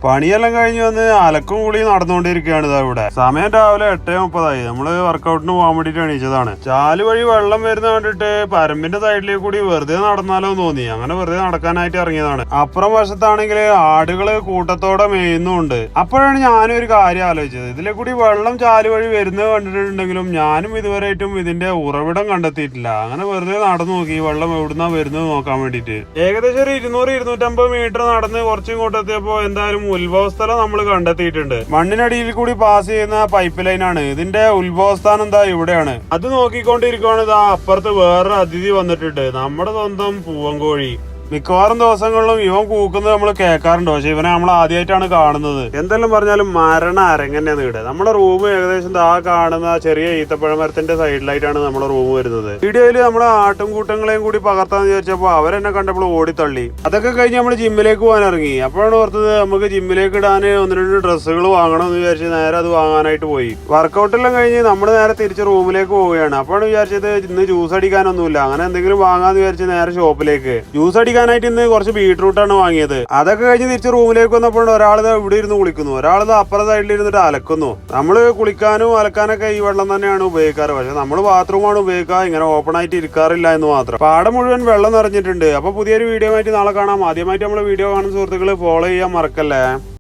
പണിയെല്ലാം കഴിഞ്ഞ് വന്ന് അലക്കും കുളിയും നടന്നുകൊണ്ടിരിക്കുകയാണ് ഇവിടെ. സമയം രാവിലെ 8:30. നമ്മള് വർക്കൗട്ടിന് പോകാൻ വേണ്ടിട്ട് എണീച്ചതാണ്. ചാല് വഴി വെള്ളം വരുന്ന കണ്ടിട്ട് പരമ്പിന്റെ സൈഡിലേക്ക് കൂടി വെറുതെ നടന്നാലോ തോന്നി. അങ്ങനെ വെറുതെ നടക്കാനായിട്ട് ഇറങ്ങിയതാണ്. അപ്പുറം വശത്താണെങ്കിൽ ആടുകള് കൂട്ടത്തോടെ മേയുന്നുണ്ട്. അപ്പോഴാണ് ഞാനും ഒരു കാര്യം ആലോചിച്ചത്. ഇതിലെ കൂടി വെള്ളം ചാല് വഴി വരുന്നത് കണ്ടിട്ടുണ്ടെങ്കിലും ഞാനും ഇതുവരെയായിട്ടും ഇതിന്റെ ഉറവിടം കണ്ടെത്തിയിട്ടില്ല. അങ്ങനെ വെറുതെ നടന്നു നോക്കി വെള്ളം എവിടുന്നാ വരുന്നത് നോക്കാൻ വേണ്ടിട്ട്. ഏകദേശം ഒരു 200-250 മീറ്റർ നടന്ന് കുറച്ചും ഇങ്ങോട്ട് എത്തിയപ്പോ എന്തായാലും ഉത്ഭവസ്ഥലം നമ്മൾ കണ്ടെത്തിയിട്ടുണ്ട്. മണ്ണിനടിയിൽ കൂടി പാസ് ചെയ്യുന്ന പൈപ്പ് ലൈനാണ്. ഇതിന്റെ ഉത്ഭവസ്ഥാനം എന്താ ഇവിടെയാണ്. അത് നോക്കിക്കൊണ്ടിരിക്കുകയാണ്. ഇതാ അപ്പുറത്ത് വേറൊരു അതിഥി വന്നിട്ടുണ്ട്. നമ്മുടെ സ്വന്തം പൂവൻകോഴി. മിക്കവാറും ദിവസങ്ങളിലും ഇവൻ കൂക്കുന്നത് നമ്മൾ കേൾക്കാറുണ്ട്. പക്ഷെ ഇവനെ നമ്മൾ ആദ്യമായിട്ടാണ് കാണുന്നത്. എന്തെല്ലാം പറഞ്ഞാലും മരണ അരങ്ങന്നെയാണ് ഇവിടെ. നമ്മുടെ റൂം ഏകദേശം ആ കാണുന്ന ചെറിയ ഈത്തപ്പഴ മരത്തിന്റെ സൈഡിലായിട്ടാണ് നമ്മുടെ റൂം വരുന്നത്. വീഡിയോയില് നമ്മുടെ ആട്ടും കൂട്ടങ്ങളെയും കൂടി പകർത്താന്ന് വിചാരിച്ചപ്പോ അവരെന്നെ കണ്ടപ്പോൾ ഓടിത്തള്ളി. അതൊക്കെ കഴിഞ്ഞ് നമ്മൾ ജിമ്മിലേക്ക് പോകാൻ ഇറങ്ങി. അപ്പോഴാണ് ഓർത്തത് നമുക്ക് ജിമ്മിലേക്ക് ഇടാൻ 1-2 ഡ്രസ്സുകൾ വാങ്ങണം എന്ന് വിചാരിച്ച് നേരെ അത് വാങ്ങാനായിട്ട് പോയി. വർക്കൗട്ടെല്ലാം കഴിഞ്ഞ് നമ്മൾ നേരെ തിരിച്ച് റൂമിലേക്ക് പോവുകയാണ്. അപ്പോഴാണ് വിചാരിച്ചത് ഇന്ന് ജ്യൂസ് അടിക്കാനൊന്നുമില്ല. അങ്ങനെ എന്തെങ്കിലും വാങ്ങാന്ന് വിചാരിച്ച് നേരെ ഷോപ്പിലേക്ക് ജ്യൂസ് അടിക്കാനായിട്ട് ഇന്ന് കുറച്ച് ബീട്രൂട്ടാണ് വാങ്ങിയത്. അതൊക്കെ കഴിഞ്ഞ് തിരിച്ച് റൂമിലേക്ക് വന്നപ്പോൾ ഒരാൾ ഇവിടെ ഇരുന്ന് കുളിക്കുന്നു, ഒരാൾ അപ്പുറ സൈഡിൽ ഇരുന്നിട്ട് അലക്കുന്നു. നമ്മള് കുളിക്കാനും അലക്കാനൊക്കെ ഈ വെള്ളം തന്നെയാണ് ഉപയോഗിക്കാറ്. പക്ഷെ നമ്മൾ ബാത്റൂമാണ് ഉപയോഗിക്കുക. ഇങ്ങനെ ഓപ്പൺ ആയിട്ട് ഇരിക്കാറില്ല എന്ന് മാത്രം. പാടം മുഴുവൻ വെള്ളം നിറഞ്ഞിട്ടുണ്ട്. അപ്പൊ പുതിയൊരു വീഡിയോ ആയിട്ട് നാളെ കാണാം. ആദ്യമായിട്ട് നമ്മളെ വീഡിയോ കാണുന്ന സുഹൃത്തുക്കള് ഫോളോ ചെയ്യാൻ മറക്കല്ലേ.